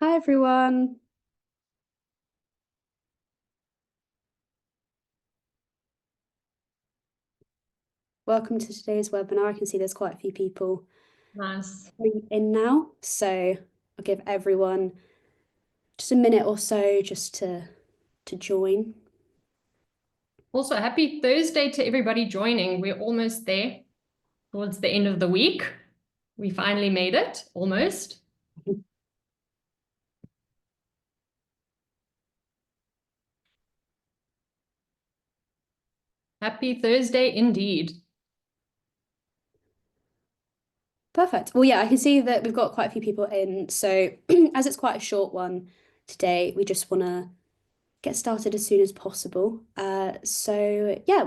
Hi everyone. Welcome to today's webinar. I can see there's quite a few people Nice. in now, so I'll give everyone just a minute or so just to join. Also, happy Thursday to everybody joining. We're almost there towards the end of the week. We finally made it, almost. Happy Thursday indeed. Perfect. Well, yeah, I can see that we've got quite a few people in. So as it's quite a short one today, we just want to get started as soon as possible. So yeah,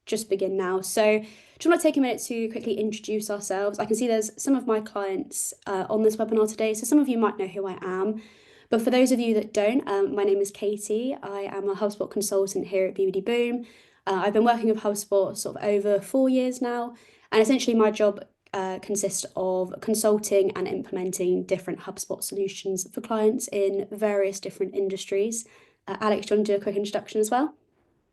just begin now. So just want to take a minute to quickly introduce ourselves. I can see there's some of my clients on this webinar today, so some of you might know who I am. But for those of you that don't, my name is Katie. I am a HubSpot consultant here at BBD Boom. I've been working with HubSpot sort of over 4 years now, and essentially my job consists of consulting and implementing different HubSpot solutions for clients in various different industries. Alex, do you want to do a quick introduction as well?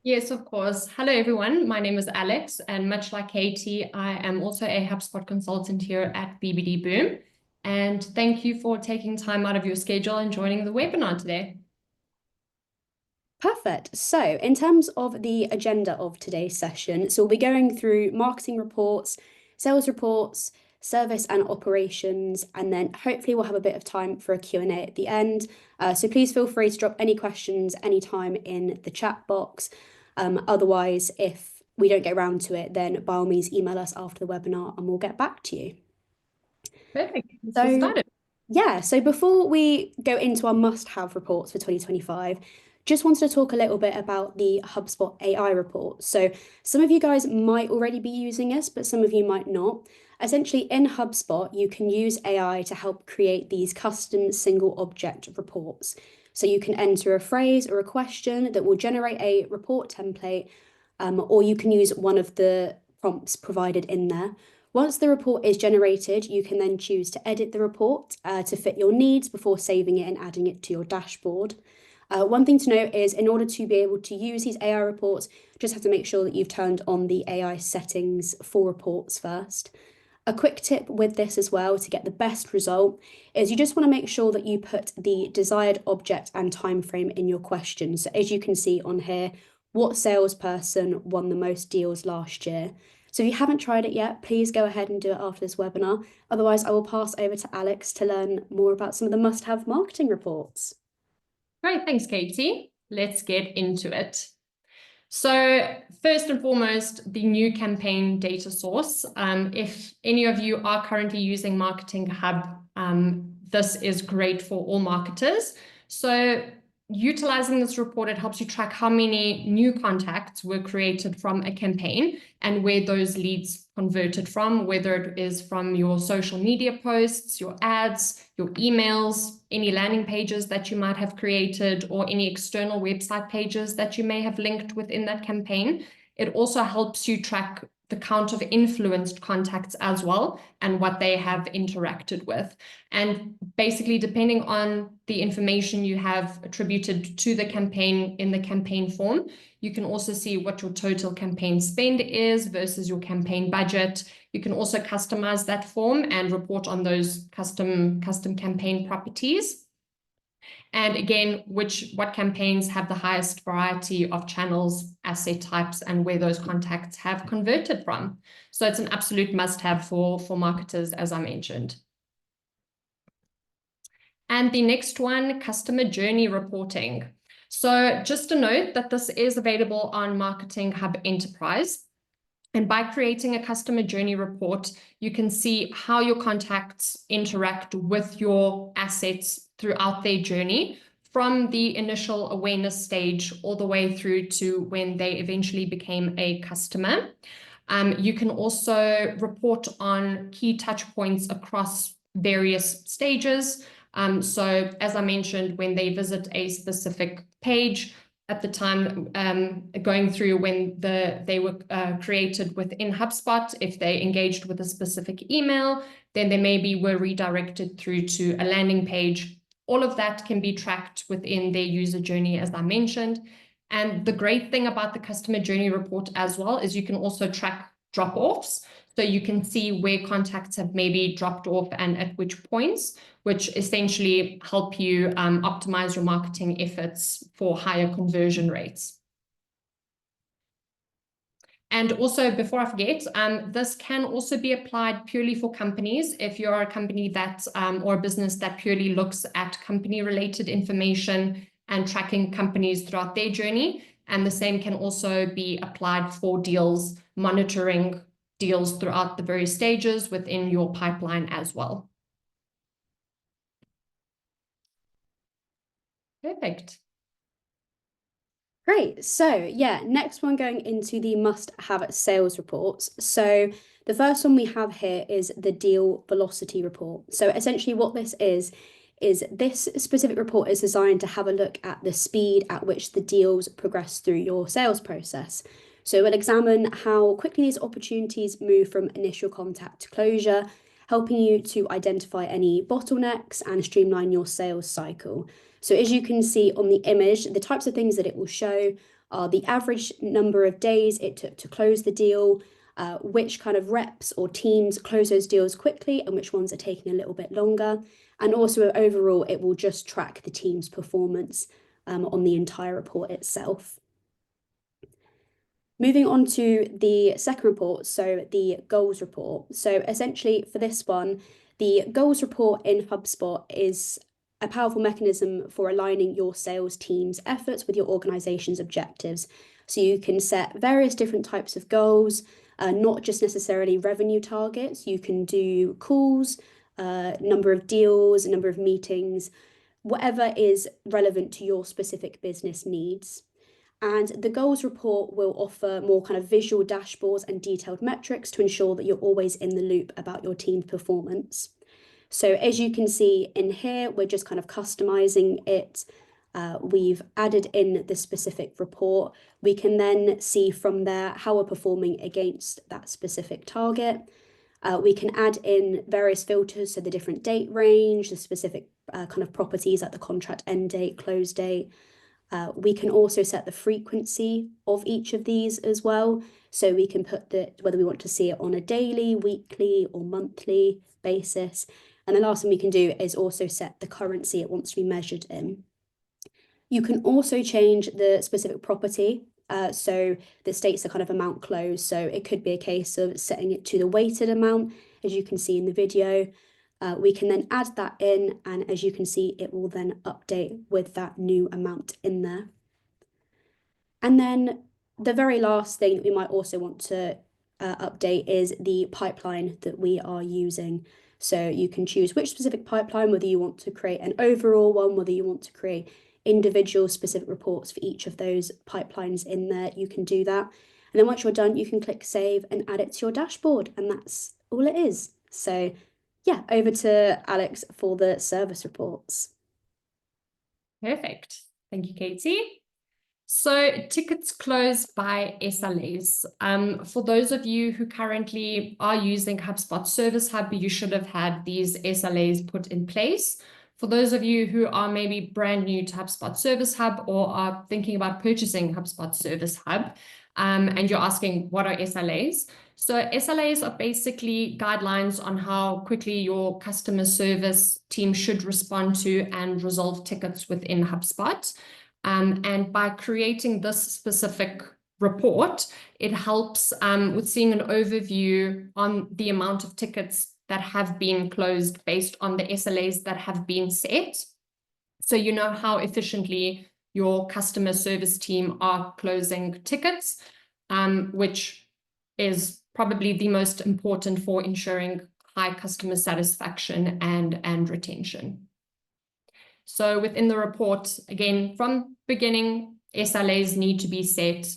Yes, of course. Hello, everyone. My name is Alex, and much like Katie, I am also a HubSpot consultant here at BBD Boom. And thank you for taking time out of your schedule and joining the webinar today. Perfect. So, in terms of the agenda of today's session, so we'll be going through marketing reports, sales reports, service and operations, and then hopefully we'll have a bit of time for a Q&A at the end. So please feel free to drop any questions anytime in the chat box. Otherwise, if we don't get around to it, then by all means email us after the webinar and we'll get back to you. Perfect. Let's get So, started. yeah, so before we go into our must-have reports for 2025, just wanted to talk a little bit about the HubSpot AI report. So some of you guys might already be using this, but some of you might not. Essentially, in HubSpot, you can use AI to help create these custom single object reports. So you can enter a phrase or a question that will generate a report template, or you can use one of the prompts provided in there. Once the report is generated, you can then choose to edit the report to fit your needs before saving it and adding it to your dashboard. One thing to note is in order to be able to use these AI reports, just have to make sure that you've turned on the AI settings for reports first. A quick tip with this as well to get the best result is you just want to make sure that you put the desired object and time frame in your question. So as you can see on here, what salesperson won the most deals last year? So if you haven't tried it yet, please go ahead and do it after this webinar. Otherwise, I will pass over to Alex to learn more about some of the must-have marketing reports. Great. Thanks, Katie. Let's get into it. So first and foremost, the new campaign data source. If any of you are currently using Marketing Hub, this is great for all marketers. So utilizing this report, it helps you track how many new contacts were created from a campaign and where those leads converted from, whether it is from your social media posts, your ads, your emails, any landing pages that you might have created, or any external website pages that you may have linked within that campaign. It also helps you track the count of influenced contacts as well and what they have interacted with. And basically, depending on the information you have attributed to the campaign in the campaign form, you can also see what your total campaign spend is versus your campaign budget. You can also customize that form and report on those custom campaign properties. And again, what campaigns have the highest variety of channels, asset types, and where those contacts have converted from. So it's an absolute must-have for marketers, as I mentioned. And the next one, customer journey reporting. So just a note that this is available on Marketing Hub Enterprise. And by creating a customer journey report, you can see how your contacts interact with your assets throughout their journey, from the initial awareness stage all the way through to when they eventually became a customer. You can also report on key touch points across various stages. So as I mentioned, when they visit a specific page, at the time going through when they were created within HubSpot, if they engaged with a specific email, then they maybe were redirected through to a landing page, All of that can be tracked within their user journey, as I mentioned. And the great thing about the customer journey report as well is you can also track drop-offs. So you can see where contacts have maybe dropped off and at which points, which essentially help you optimize your marketing efforts for higher conversion rates. And also, before I forget, this can also be applied purely for companies. If you're a company that, or a business that purely looks at company-related information and tracking companies throughout their journey. And the same can also be applied for deals, monitoring deals throughout the various stages within your pipeline as well. Perfect. Great. So yeah, next one going into the must-have sales reports. So the first one we have here is the deal velocity report. So essentially what this is this specific report is designed to have a look at the speed at which the deals progress through your sales process. So we'll examine how quickly these opportunities move from initial contact to closure, helping you to identify any bottlenecks and streamline your sales cycle. So as you can see on the image, the types of things that it will show are the average number of days it took to close the deal, which kind of reps or teams close those deals quickly and which ones are taking a little bit longer. And also overall, it will just track the team's performance on the entire report itself. Moving on to the second report, so the goals report. So essentially for this one, the goals report in HubSpot is a powerful mechanism for aligning your sales team's efforts with your organization's objectives. So you can set various different types of goals, not just necessarily revenue targets. You can do calls, number of deals, number of meetings, whatever is relevant to your specific business needs. And the goals report will offer more kind of visual dashboards and detailed metrics to ensure that you're always in the loop about your team's performance. So as you can see in here, we're just kind of customizing it. We've added in the specific report. We can then see from there how we're performing against that specific target. We can add in various filters, so the different date range, the specific kind of properties like the contract end date, close date. We can also set the frequency of each of these as well. So we can put whether we want to see it on a daily, weekly, or monthly basis. And the last thing we can do is also set the currency it wants to be measured in. You can also change the specific property. So the states the kind of amount closed. So it could be a case of setting it to the weighted amount, as you can see in the video. We can then add that in, and as you can see, it will then update with that new amount in there. And then the very last thing that we might also want to update is the pipeline that we are using. So you can choose which specific pipeline, whether you want to create an overall one, whether you want to create individual specific reports for each of those pipelines in there, you can do that. And then once you're done, you can click save and add it to your dashboard, and that's all it is. So yeah, over to Alex for the service reports. Perfect. Thank you, Katie. So tickets closed by SLAs. For those of you who currently are using HubSpot Service Hub, you should have had these SLAs put in place. For those of you who are maybe brand new to HubSpot Service Hub or are thinking about purchasing HubSpot Service Hub, and you're asking, what are SLAs? So SLAs are basically guidelines on how quickly your customer service team should respond to and resolve tickets within HubSpot. And by creating this specific report, it helps with seeing an overview on the amount of tickets that have been closed based on the SLAs that have been set. So you know how efficiently your customer service team are closing tickets, which is probably the most important for ensuring high customer satisfaction and retention. So within the report, again, from beginning, SLAs need to be set.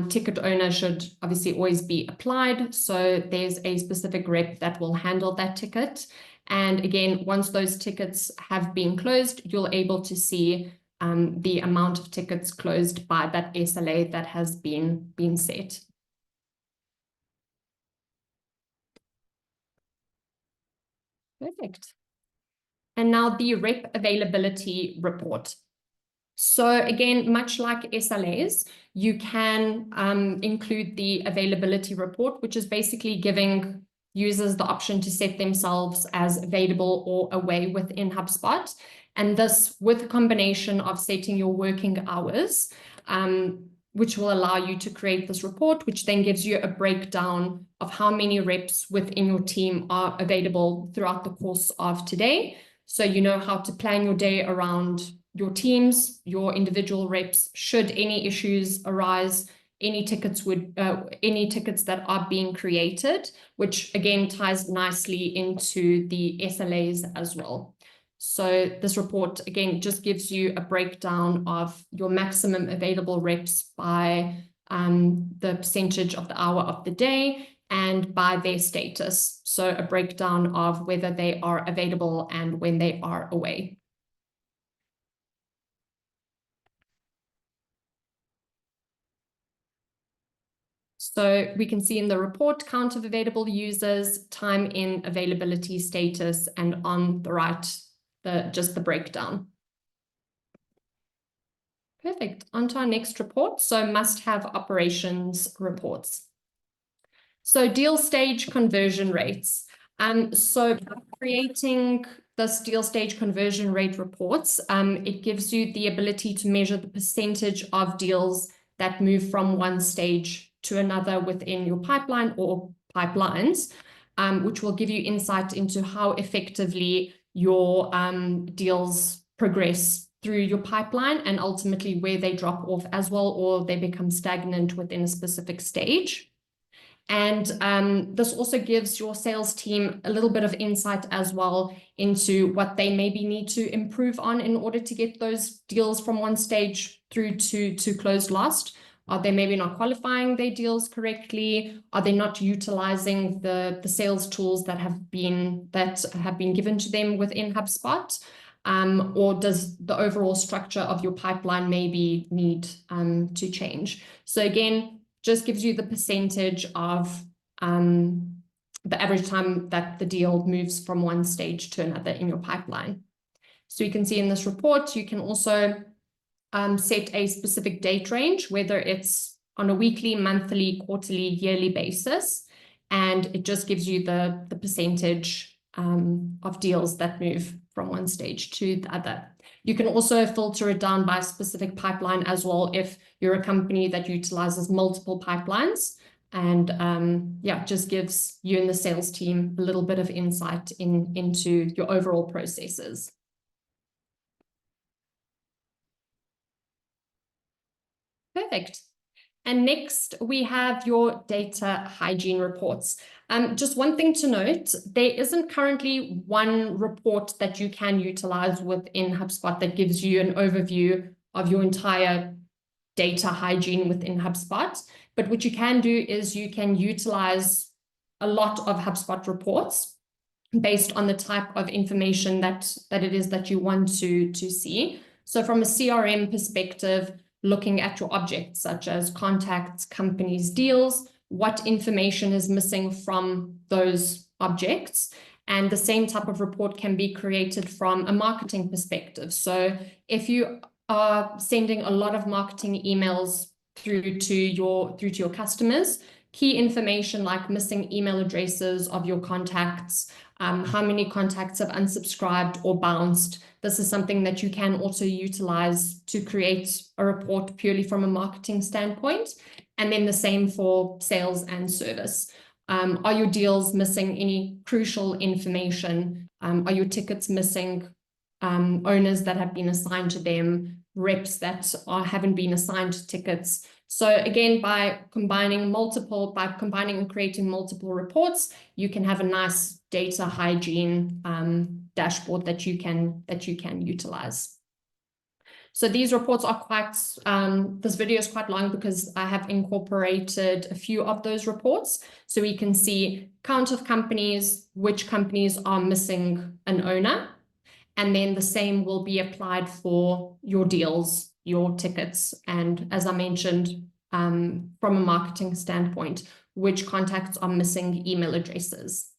Ticket owner should obviously always be applied. So there's a specific rep that will handle that ticket. And again, once those tickets have been closed, you'll able to see the amount of tickets closed by that SLA that has been set. Perfect. And now the rep availability report. So again, much like SLAs, you can include the availability report, which is basically giving users the option to set themselves as available or away within HubSpot. And this with a combination of setting your working hours, which will allow you to create this report, which then gives you a breakdown of how many reps within your team are available throughout the course of today. So you know how to plan your day around your teams, your individual reps, should any issues arise, any tickets that are being created, which again ties nicely into the SLAs as well. So this report again just gives you a breakdown of your maximum available reps by the percentage of the hour of the day and by their status. So a breakdown of whether they are available and when they are away. So we can see in the report count of available users, time in availability status, and on the right, just the breakdown. Perfect. On to our next report. So must-have operations reports. So deal stage conversion rates. So creating this deal stage conversion rate reports, it gives you the ability to measure the percentage of deals that move from one stage to another within your pipeline or pipelines, which will give you insight into how effectively your deals progress through your pipeline and ultimately where they drop off as well, or they become stagnant within a specific stage. And this also gives your sales team a little bit of insight as well into what they maybe need to improve on in order to get those deals from one stage through to closed last. Are they maybe not qualifying their deals correctly? Are they not utilizing the sales tools that have been given to them within HubSpot? Or does the overall structure of your pipeline maybe need to change? So again, just gives you the percentage of the average time that the deal moves from one stage to another in your pipeline. So you can see in this report, you can also set a specific date range, whether it's on a weekly, monthly, quarterly, yearly basis. And it just gives you the percentage of deals that move from one stage to the other. You can also filter it down by specific pipeline as well if you're a company that utilizes multiple pipelines. And yeah, just gives you and the sales team a little bit of insight into your overall processes. Perfect. And next, we have your data hygiene reports. Just one thing to note, there isn't currently one report that you can utilize within HubSpot that gives you an overview of your entire data hygiene within HubSpot. But what you can do is you can utilize a lot of HubSpot reports based on the type of information that it is that you want to see. So from a CRM perspective, looking at your objects such as contacts, companies, deals, what information is missing from those objects. And the same type of report can be created from a marketing perspective. So if you are sending a lot of marketing emails through to your customers, key information like missing email addresses of your contacts, how many contacts have unsubscribed or bounced. This is something that you can also utilize to create a report purely from a marketing standpoint. And then the same for sales and service. Are your deals missing any crucial information? Are your tickets missing owners that have been assigned to them, reps that haven't been assigned tickets? So again, by combining and creating multiple reports, you can have a nice data hygiene dashboard that you can utilize. So these reports are quite, this video is quite long because I have incorporated a few of those reports. So we can see count of companies, which companies are missing an owner. And then the same will be applied for your deals, your tickets, and as I mentioned, from a marketing standpoint, which contacts are missing email addresses.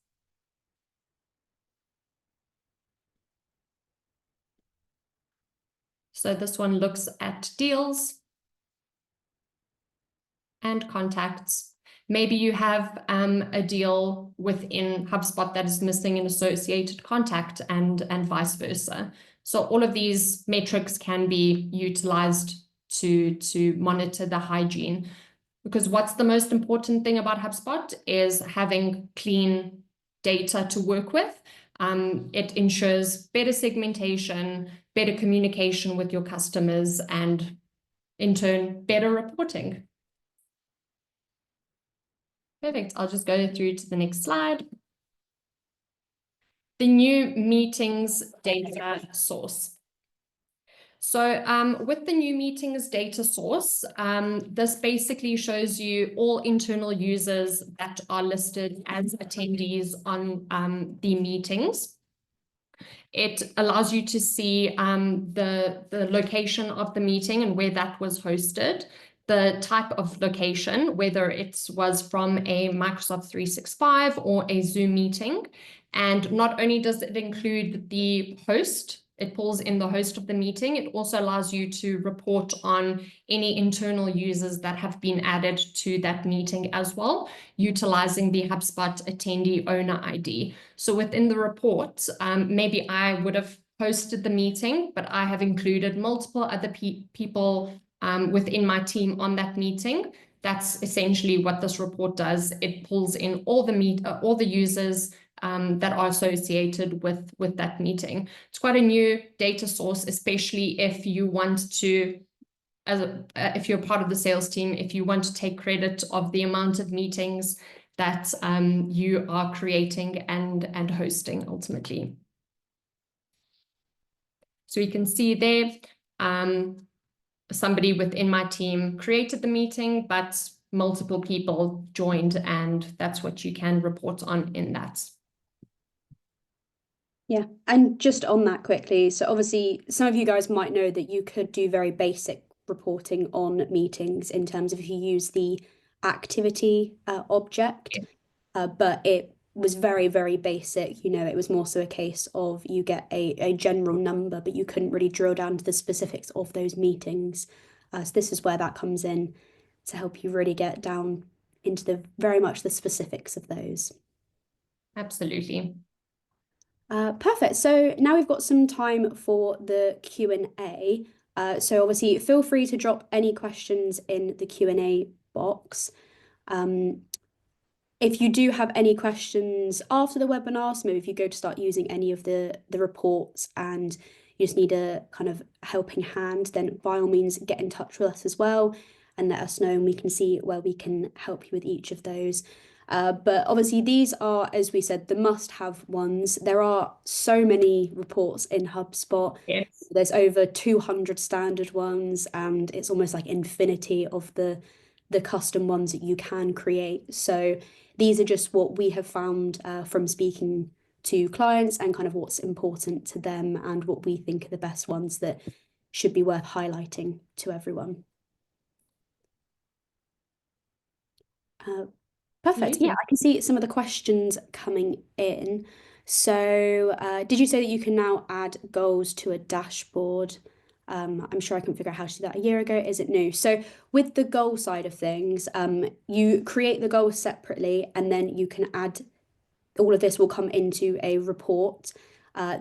So this one looks at deals and contacts. Maybe you have a deal within HubSpot that is missing an associated contact and vice versa. So all of these metrics can be utilized to monitor the hygiene. Because what's the most important thing about HubSpot is having clean data to work with. It ensures better segmentation, better communication with your customers, and in turn, better reporting. Perfect. I'll just go through to the next slide. The new meetings data source. So with the new meetings data source, this basically shows you all internal users that are listed as attendees on the meetings. It allows you to see the location of the meeting and where that was hosted, the type of location, whether it was from a Microsoft 365 or a Zoom meeting. And not only does it include the host, it pulls in the host of the meeting, it also allows you to report on any internal users that have been added to that meeting as well, utilizing the HubSpot attendee owner ID. So within the report, maybe I would have hosted the meeting, but I have included multiple other people within my team on that meeting. That's essentially what this report does. It pulls in all the users that are associated with that meeting. It's quite a new data source, especially if you want to, if you're part of the sales team, if you want to take credit of the amount of meetings that you are creating and hosting ultimately. So you can see there, somebody within my team created the meeting, but multiple people joined, and that's what you can report on in that. Yeah, and just on that quickly, so obviously some of you guys might know that you could do very basic reporting on meetings in terms of if you use the activity object, but it was very, very basic. It was more so a case of you get a general number, but you couldn't really drill down to the specifics of those meetings. So this is where that comes in to help you really get down into the very much the specifics of those. Absolutely. Perfect. So now we've got some time for the Q&A. So obviously feel free to drop any questions in the Q&A box. If you do have any questions after the webinar, so maybe if you go to start using any of the reports and you just need a kind of helping hand, then by all means get in touch with us as well and let us know, and we can see where we can help you with each of those. But obviously these are, as we said, the must-have ones. There are so many reports in HubSpot. Yes. There's over 200 standard ones, and it's almost like infinity of the custom ones that you can create. So these are just what we have found from speaking to clients and kind of what's important to them and what we think are the best ones that should be worth highlighting to everyone. Perfect. Yeah, I can see some of the questions coming in. So did you say that you can now add goals to a dashboard? I'm sure I can figure out how to do that a year ago. Is it new? So with the goal side of things, you create the goals separately and then you can add, all of this will come into a report.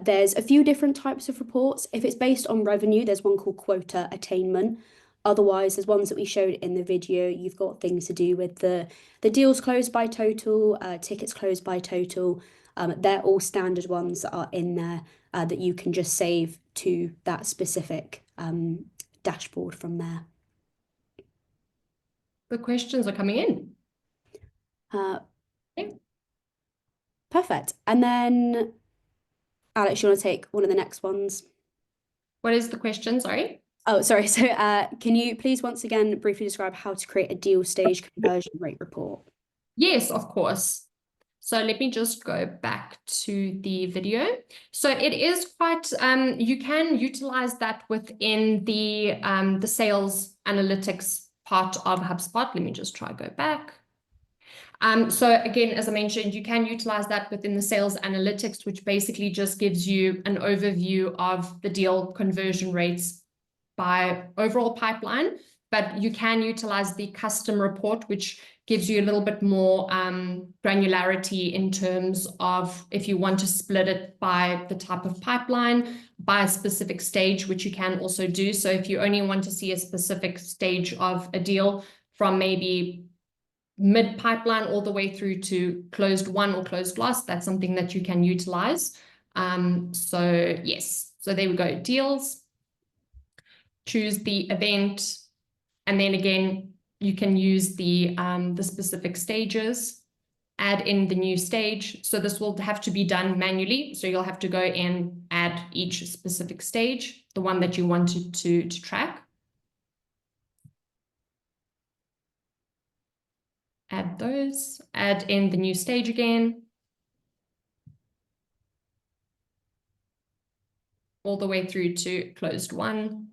There's a few different types of reports. If it's based on revenue, there's one called quota attainment. Otherwise, there's ones that we showed in the video. You've got things to do with the deals closed by total, tickets closed by total. They're all standard ones that are in there that you can just save to that specific dashboard from there. The questions are coming in. Okay. Perfect. And then, Alex, you want to take one of the next ones? What is the question? Sorry. Oh, sorry. So can you please once again briefly describe how to create a deal stage conversion rate report? Yes, of course. So let me just go back to the video. So it is quite, you can utilize that within the sales analytics part of HubSpot. Let me just try go back. So again, as I mentioned, you can utilize that within the sales analytics, which basically just gives you an overview of the deal conversion rates by overall pipeline, but you can utilize the custom report, which gives you a little bit more granularity in terms of if you want to split it by the type of pipeline, by a specific stage, which you can also do. So if you only want to see a specific stage of a deal from maybe mid pipeline all the way through to closed won or closed lost, that's something that you can utilize. So yes, so there we go. Deals, choose the event, and then again, you can use the specific stages, add in the new stage. So this will have to be done manually. So you'll have to go and add each specific stage, the one that you wanted to track. Add those, add in the new stage again, all the way through to closed won.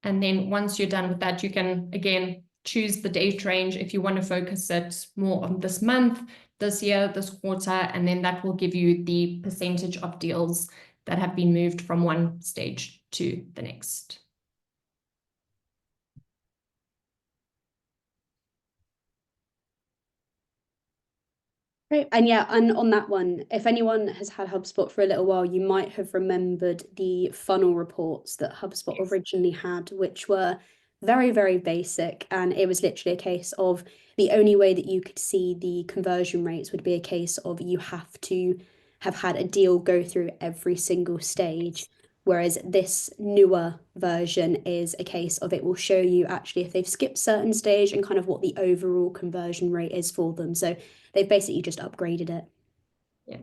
And then once you're done with that, you can, again, choose the date range if you want to focus it more on this month, this year, this quarter, and then that will give you the percentage of deals that have been moved from one stage to the next. Great. And yeah, and on that one, if anyone has had HubSpot for a little while, you might have remembered the funnel reports that HubSpot Yes. originally had, which were very, very basic. And it was literally a case of the only way that you could see the conversion rates would be a case of you have to have had a deal go through every single stage. Whereas this newer version is a case of it will show you actually if they've skipped certain stage and kind of what the overall conversion rate is for them. So they've basically just upgraded it. Yeah.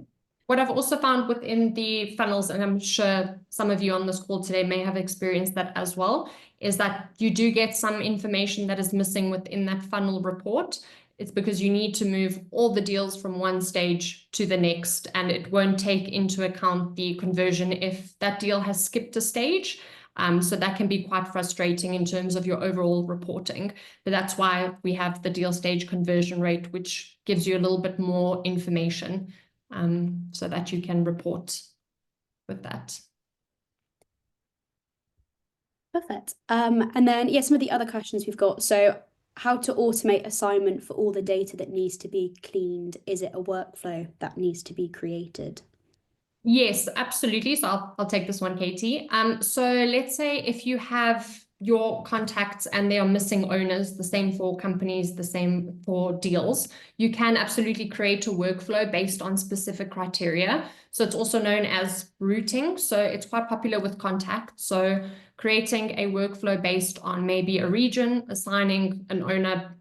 What I've also found within the funnels, and I'm sure some of you on this call today may have experienced that as well, is that you do get some information that is missing within that funnel report. It's because you need to move all the deals from one stage to the next, and it won't take into account the conversion if that deal has skipped a stage. So that can be quite frustrating in terms of your overall reporting. But that's why we have the deal stage conversion rate, which gives you a little bit more information so that you can report with that. Perfect. And then, yeah, some of the other questions we've got. So, how to automate assignment for all the data that needs to be cleaned? Is it a workflow that needs to be created? Yes, absolutely. So I'll take this one, Katie. So let's say if you have your contacts and they are missing owners, the same for companies, the same for deals, you can absolutely create a workflow based on specific criteria. So it's also known as routing. So it's quite popular with contacts. So creating a workflow based on maybe a region, assigning an owner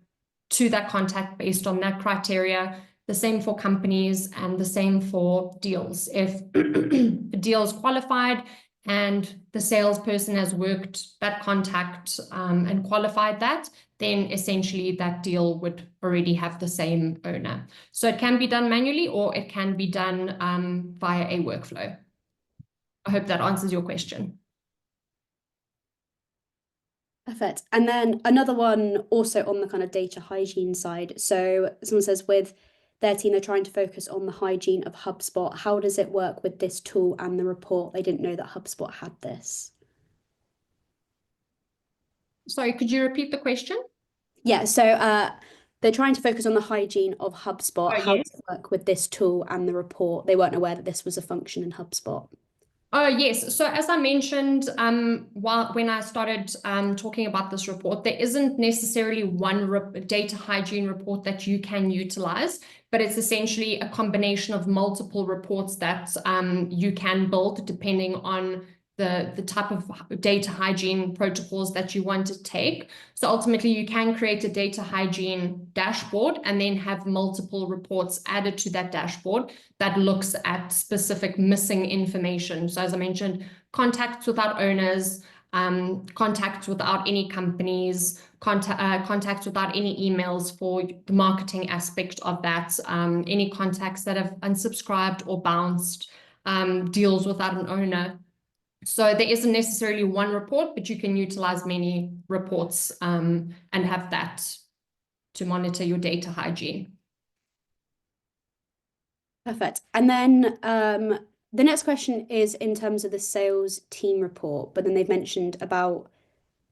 to that contact based on that criteria. The same for companies and the same for deals. If the deal is qualified and the salesperson has worked that contact and qualified that, then essentially that deal would already have the same owner. So it can be done manually or it can be done via a workflow. I hope that answers your question. Perfect. And then another one also on the kind of data hygiene side. So someone says with their team, they're trying to focus on the hygiene of HubSpot. How does it work with this tool and the report? They didn't know that HubSpot had this. Sorry, could you repeat the question? Yeah, so they're trying to focus on the hygiene of HubSpot. Oh, How yes. does it work with this tool and the report? They weren't aware that this was a function in HubSpot. Oh, yes. So as I mentioned, when I started talking about this report, there isn't necessarily one data hygiene report that you can utilize, but it's essentially a combination of multiple reports that you can build depending on the type of data hygiene protocols that you want to take. So ultimately, you can create a data hygiene dashboard and then have multiple reports added to that dashboard that looks at specific missing information. So as I mentioned, contacts without owners, contacts without any companies, contacts without any emails for the marketing aspect of that, any contacts that have unsubscribed or bounced, deals without an owner. So there isn't necessarily one report, but you can utilize many reports and have that to monitor your data hygiene. Perfect. And then the next question is in terms of the sales team report, but then they've mentioned about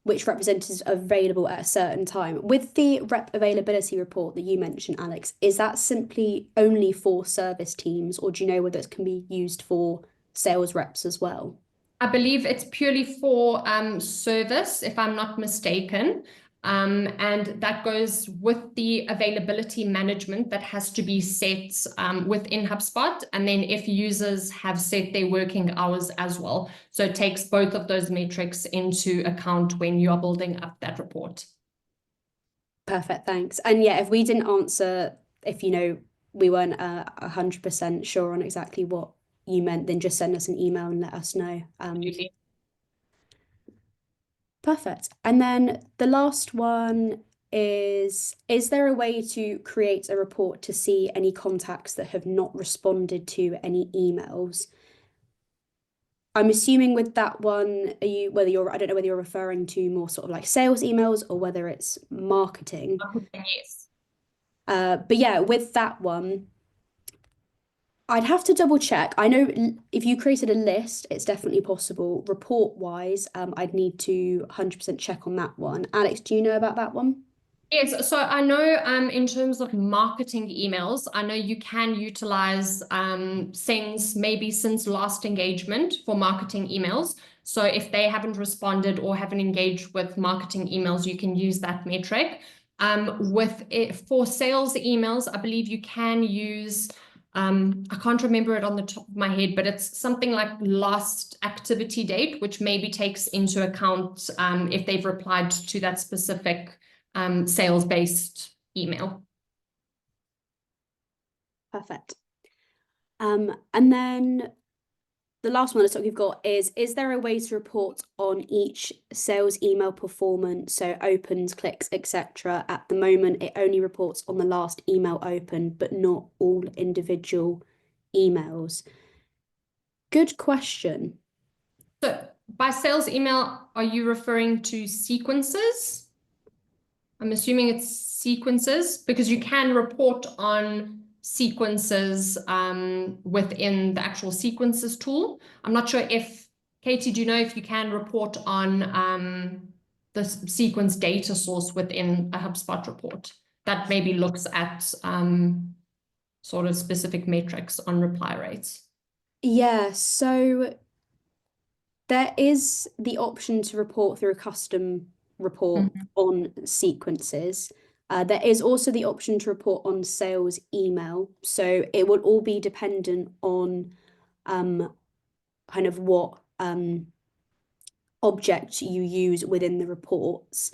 which representatives are available at a certain time. With the rep availability report that you mentioned, Alex, is that simply only for service teams, or do you know whether it can be used for sales reps as well? I believe it's purely for service, if I'm not mistaken. And that goes with the availability management that has to be set within HubSpot. And then if users have set their working hours as well. So it takes both of those metrics into account when you are building up that report. Perfect, thanks. And yeah, if we didn't answer, if we weren't 100% sure on exactly what you meant, then just send us an email and let us know. Absolutely. Perfect. And then the last one is there a way to create a report to see any contacts that have not responded to any emails? I'm assuming with that one, I don't know whether you're referring to more sort of like sales emails or whether it's marketing. Yes. But yeah, with that one, I'd have to double check. I know if you created a list, it's definitely possible. Report wise, I'd need to 100% check on that one. Alex, do you know about that one? Yes, so I know in terms of marketing emails, I know you can utilize things maybe since last engagement for marketing emails. So if they haven't responded or haven't engaged with marketing emails, you can use that metric. With it, for sales emails, I believe you can use I can't remember it on the top of my head, but it's something like last activity date, which maybe takes into account if they've replied to that specific sales-based email. Perfect. And then the last one that we've got is there a way to report on each sales email performance, so opens, clicks, etc.? At the moment, it only reports on the last email opened, but not all individual emails. Good question. So by sales email, are you referring to sequences? I'm assuming it's sequences because you can report on sequences within the actual sequences tool. I'm not sure if, Katie, do you know if you can report on the sequence data source within a HubSpot report that maybe looks at sort of specific metrics on reply rates? Yeah, so there is the option to report through a custom report Mhm. on sequences. There is also the option to report on sales email. So it will all be dependent on kind of what object you use within the reports.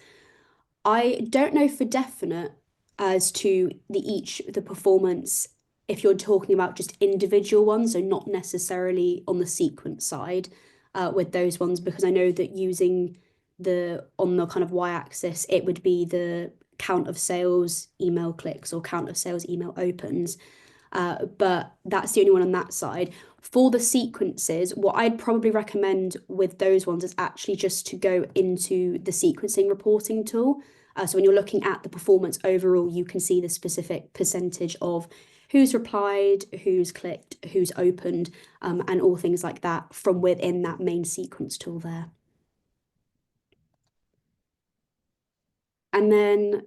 I don't know for definite as to the performance if you're talking about just individual ones, so not necessarily on the sequence side with those ones, because I know that using the on the kind of y-axis, it would be the count of sales email clicks or count of sales email opens. But that's the only one on that side. For the sequences, what I'd probably recommend with those ones is actually just to go into the sequencing reporting tool. So when you're looking at the performance overall, you can see the specific percentage of who's replied, who's clicked, who's opened, and all things like that from within that main sequence tool there. And then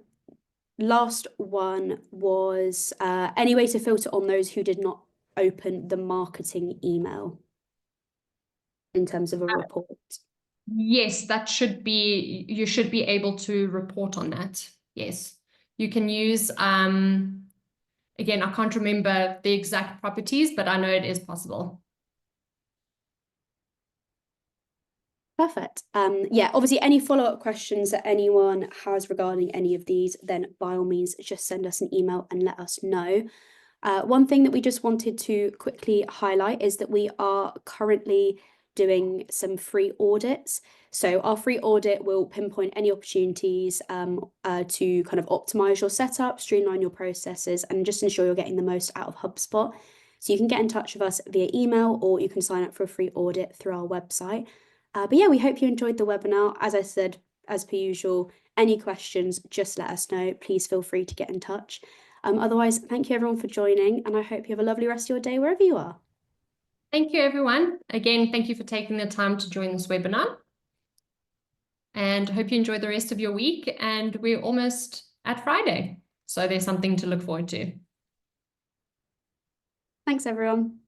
last one was any way to filter on those who did not open the marketing email in terms of a report. Yes, that should be, you should be able to report on that. Yes. You can use, again, I can't remember the exact properties, but I know it is possible. Perfect. Yeah, obviously, any follow-up questions that anyone has regarding any of these, then by all means, just send us an email and let us know. One thing that we just wanted to quickly highlight is that we are currently doing some free audits. So our free audit will pinpoint any opportunities to kind of optimize your setup, streamline your processes, and just ensure you're getting the most out of HubSpot. So you can get in touch with us via email, or you can sign up for a free audit through our website. But yeah, we hope you enjoyed the webinar. As I said, as per usual, Any questions, just let us know. Please feel free to get in touch. Otherwise, thank you everyone for joining, and I hope you have a lovely rest of your day wherever you are. Thank you, everyone. Again, thank you for taking the time to join this webinar. And I hope you enjoy the rest of your week. And we're almost at Friday, so there's something to look forward to. Thanks, everyone.